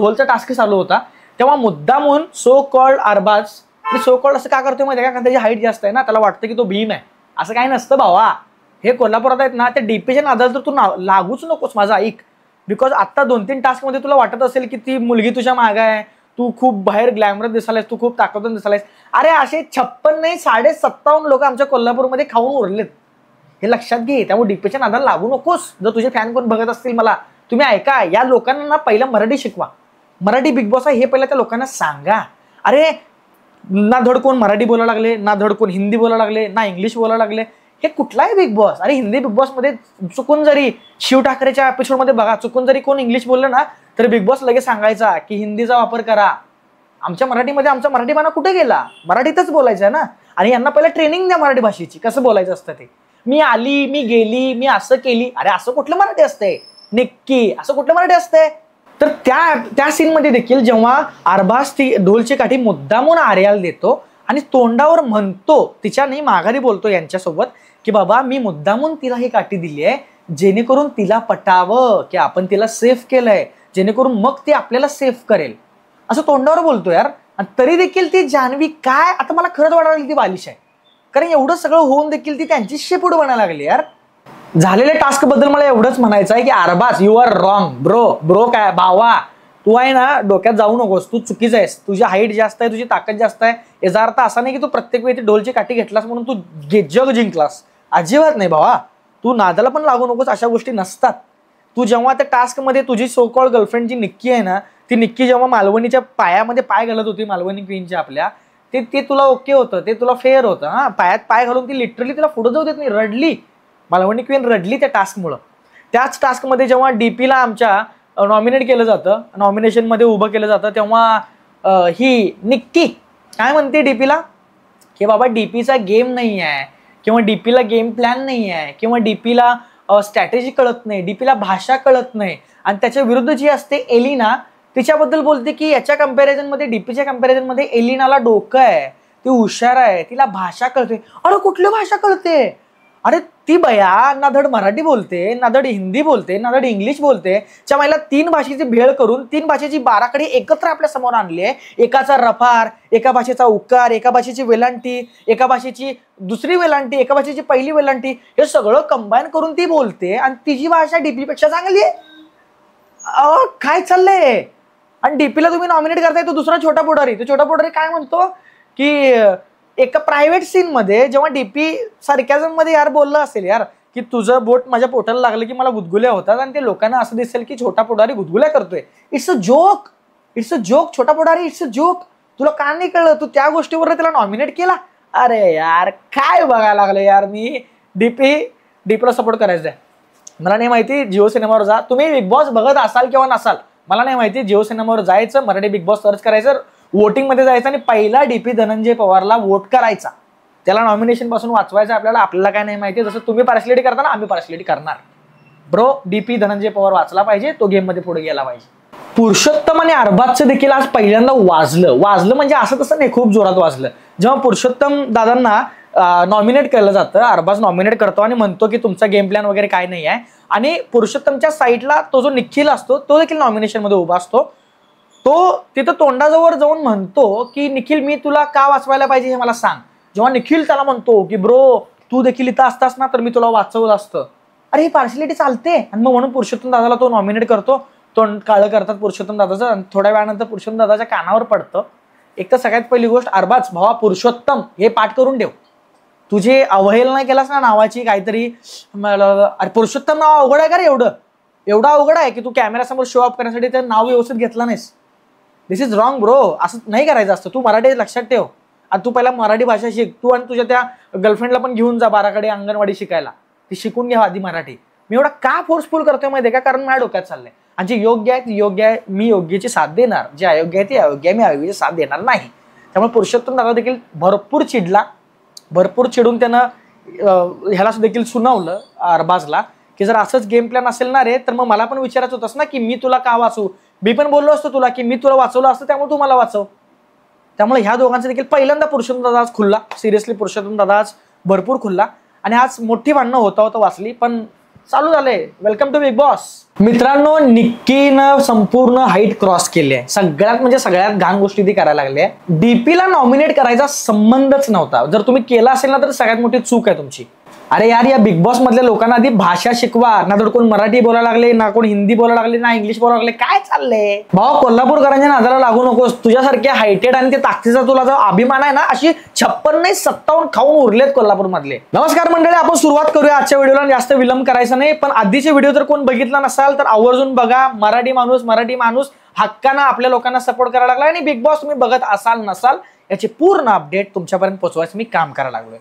ढोलचा task चालू होता तेव्हा मुद्दामून so called Arbaz, so called असं का करतोय माहिती आहे का, कारण त्याची हाईट जास्त आहे ना, त्याला वाटतं की तो भीम आहे. असं काही नसतं भावा. हे कोल्हापुरात आहेत ना, त्या डीपीच्या नादाला तर तू लागूच नकोस माझा ऐक. बिकॉज आता 2-3 टास्क मध्ये तुला वाटत असेल की ती मुलगी तुझ्या मागे आहे, तू खूप बाहेर ग्लॅमरस दिसायलास, तू खूप ताकदवान दिसायलास. अरे असे 56 नाही 57 लोक आमच्या कोल्हापूरमध्ये खाऊन उरलेत, हे लक्षात घे. त्यामुळे डीपीच्या नादाला लागू नकोस. जर तुझे फॅन कोण बघत असतील मला, तुम्ही ऐका, या लोकांना ना पहिलं मराठी शिकवा. मराठी बिग बॉस आहे हे पहिलं त्या लोकांना सांगा. अरे ना धड कोण मराठी बोलायला लागले, ना धड कोण हिंदी बोलायला लागले, ना इंग्लिश बोलायला लागले. हे कुठलाही बिग बॉस. अरे हिंदी बिग बॉस मध्ये चुकून जरी शिव ठाकरेच्या एपिसोड मध्ये बघा, चुकून जरी कोण इंग्लिश बोललं ना, तर बिग बॉस लगेच सांगायचा की हिंदीचा वापर करा. आमच्या मराठीमध्ये आमचा मराठीपणा कुठे गेला, मराठीतच बोलायचं आहे ना. आणि यांना पहिला ट्रेनिंग द्या मराठी भाषेची, कसं बोलायचं असतं ते. मी आली, मी गेली, मी असं केली. अरे असं कुठलं मराठी असतंय, निक्की असं कुठलं मराठी असतंय. तर त्या सीन मध्ये देखील जेव्हा अरबाज ती ढोलची काठी मुद्दामून आर्याला देतो आणि तोंडावर म्हणतो, तिच्या नाही माघारी बोलतो यांच्यासोबत की बाबा मी मुद्दामून तिला ही काठी दिली आहे जेणेकरून तिला पटावं की आपण तिला सेफ केलंय, जेणेकरून मग ती आपल्याला सेफ करेल, असं तोंडावर बोलतो यार. आणि तरी देखील ती जान्हवी काय, आता मला खरंच वाटायला लागली ती बालिश आहे, कारण एवढं सगळं होऊन देखील ती त्यांची शेपूट बनायला लागली यार. झालेल्या टास्क बद्दल मला एवढंच म्हणायचं आहे की Arbaz you are wrong bro काय भावा, तू आहे ना डोक्यात जाऊ नकोस, तू चुकीचं आहेस. तुझी हाईट जास्त आहे, तुझी ताकद जास्त आहे, याचा अर्थ असा नाही की तू प्रत्येक वेळी ढोलची काठी घेतलास म्हणून तू जग जिंकलास. अजिबात नाही भावा. तू नादाला पण लागू नकोस, अशा गोष्टी नसतात. तू जेव्हा त्या टास्क मध्ये तुझी सो कॉल्ड गर्लफ्रेंड जी निक्की आहे ना, ती निक्की जेव्हा मालवणीच्या पायामध्ये पाय घालत होती, मालवणी क्वीनच्या आपल्या, ते तुला ओके होतं, ते तुला फेअर होतं. हा पायात पाय घालून ती लिटरली तिला पुढे जाऊ देत नाही, रडली. मालवणी क्वीन रडली त्या टास्कमुळं. त्याच टास्कमध्ये जेव्हा डीपीला आमच्या नॉमिनेट केलं जातं, नॉमिनेशन मध्ये उभं केलं जातं, तेव्हा ही निक्की काय म्हणते डीपीला की बाबा डीपीचा गेम नाही आहे, किंवा डीपीला गेम प्लॅन नाही आहे, किंवा डीपीला स्ट्रॅटेजी कळत नाही, डीपीला भाषा कळत नाही. आणि त्याच्या विरुद्ध जी असते एलिना, तिच्याबद्दल बोलते की याच्या कंपॅरिझन मध्ये, डीपीच्या कंपॅरिझन मध्ये एलिनाला डोकं आहे, ती हुशार आहे, तिला भाषा कळते. अरे कुठली भाषा कळते, अरे ती बया ना धड मराठी बोलते, ना धड हिंदी बोलते, ना धड इंग्लिश बोलते. च्या महिला 3 भाषेची भेळ करून 3 भाषेची 12 कडे एकत्र आपल्या समोर आणली आहे. एकाचा रफार, एका भाषेचा उकार, एका भाषेची वेलांटी, एका भाषेची दुसरी वेलांटी, एका भाषेची पहिली वेलांटी, हे सगळं कंबाईन करून ती बोलते आणि तिची भाषा डीपी पेक्षा चांगली आहे. काय चाललंय. आणि डीपीला तुम्ही नॉमिनेट करताय तो दुसरा छोटा पुढारी. तो छोटा पुढारी काय म्हणतो की एका प्रायव्हेट सीन मध्ये जेव्हा डीपी सार्कॅझम मध्ये यार बोललं असेल यार की तुझं बोट माझ्या पोटाला लागलं की मला गुदगुल्या होतात, आणि ते लोकांना असं दिसेल की छोटा पुढारी गुदगुल्या करतोय. It's a joke, it's a joke. छोटा पुढारी इट्स अ जोक. तुला का नाही कळलं, तू त्या गोष्टीवर त्याला नॉमिनेट केला. अरे यार काय बघायला लागलं यार. मी डीपीला सपोर्ट करायचं आहे. मला नाही माहिती, जिओ सिनेमावर जा तुम्ही. बिग बॉस बघत असाल किंवा नसाल मला नाही माहिती, जिओ सिनेमावर जायचं, मराठी बिग बॉस सर्च करायचं, वोटिंग मध्ये जायचं आणि पहिला डीपी धनंजय पवारला वोट करायचा, त्याला नॉमिनेशन पासून वाचवायचं. आपल्याला काय नाही माहिती, जसं तुम्ही पार्शलिटी करता ना, आम्ही पार्शलिटी करणार. ब्रो डीपी धनंजय पवार वाचला पाहिजे, तो गेम मध्ये पुढे गेला पाहिजे. पुरुषोत्तम आणि अरबाजचं देखील आज पहिल्यांदा वाजलं म्हणजे असं तसं नाही, खूप जोरात वाजलं. जेव्हा पुरुषोत्तम दादांना नॉमिनेट केलं जातं, अरबाज नॉमिनेट करतो आणि म्हणतो की तुमचा गेम प्लॅन वगैरे काय नाही आहे, आणि पुरुषोत्तमच्या साईडला तो जो निखिल असतो तो देखील नॉमिनेशन मध्ये उभा असतो. तो तिथं तोंडाजवळ जाऊन म्हणतो की निखिल मी तुला का वाचवायला पाहिजे हे मला सांग. जेव्हा निखिल त्याला म्हणतो की ब्रो तू देखील इथं असतास ना तर मी तुला वाचवलं असतं. अरे ही पार्शलिटी चालते. आणि मग म्हणून पुरुषोत्तम दादाला तो नॉमिनेट करतो. तोंड काळं करतात पुरुषोत्तम दादाचं, आणि थोड्या वेळानंतर पुरुषोत्तम दादाच्या कानावर पडतं. एक तर सगळ्यात पहिली गोष्ट, अरबाज भावा पुरुषोत्तम हे पाठ करून ठेव. तुझे अवहेलना नाही केलास ना नावाची काहीतरी, अरे पुरुषोत्तम नाव अवघड आहे का रे, एवढं अवघड आहे की तू कॅमेऱ्यासमोर शो ऑफ करण्यासाठी ते नाव व्यवस्थित घेतलं नाहीस. दिस इज रॉंग ब्रो. असं नाही करायचं असतं. तू मराठी लक्षात ठेव, आणि तू पहिला मराठी भाषा शिक. तू आणि तुझ्या त्या गर्लफ्रेंडला पण घेऊन जा 12 कडे अंगणवाडी शिकायला, ती शिकून घ्या आधी मराठी. मी एवढा का फोर्सफुल करतोय माहिती आहे का, कारण माझ्या डोक्यात चाललंय, आणि जे योग्य आहे ती योग्य आहे, मी योग्यची साथ देणार, जे अयोग्य आहे ती अयोग्य आहे, मी अयोग्यची साथ देणार नाही. त्यामुळे पुरुषोत्तम दादा देखील भरपूर चिडला, भरपूर चिडून त्यानं ह्याला देखील सुनावलं अरबाजला की जर असंच गेम प्लॅन असेल ना रे, तर मग मला पण विचारायचं होतंस ना की मी तुला का वाचू. मी पण बोललो असतो तुला की मी तुला वाचवलं असतं, त्यामुळे तू मला वाचव. त्यामुळे ह्या दोघांचा देखील पहिल्यांदा पुरुषोत्तम दादा आज खुलला. सिरियसली पुरुषोत्तम दादा आज भरपूर खुलला, आणि आज मोठी भांडणं होता वाचली. पण चालू झाले. Welcome to Bigg Boss. मित्रांनो, निक्कीनं संपूर्ण हाईट क्रॉस केली आहे. सगळ्यात घाण गोष्टी ती करायला लागली आहे. डीपीला नॉमिनेट करायचा संबंधच नव्हता. जर तुम्ही केला असेल ना तर सगळ्यात मोठी चूक आहे तुमची. अरे यार, या बिग बॉस मधल्या लोकांना आधी भाषा शिकवा. ना तर कोण मराठी बोलायला लागले, ना कोण हिंदी बोलायला लागले, ना इंग्लिश बोलायला लागले. काय चाललंय भाऊ? कोल्हापूरकरांच्या नादाला लागू नकोस. तुझ्यासारख्या हायटेड आणि ते ताकदीचा तुला जो अभिमान आहे ना, अशी 56 नाही 57 खाऊन उरलेत कोल्हापूर मधले. नमस्कार मंडळी, आपण सुरुवात करूया आजच्या व्हिडिओला. जास्त विलंब करायचा नाही, पण आधीचे व्हिडिओ जर कोण बघितला नसाल तर आवर्जून बघा. मराठी माणूस हक्कानं आपल्या लोकांना सपोर्ट करायला लागला. आणि बिग बॉस तुम्ही बघत असाल नसाल याची पूर्ण अपडेट तुमच्यापर्यंत पोहोचवायचं मी काम करायला लागलोय.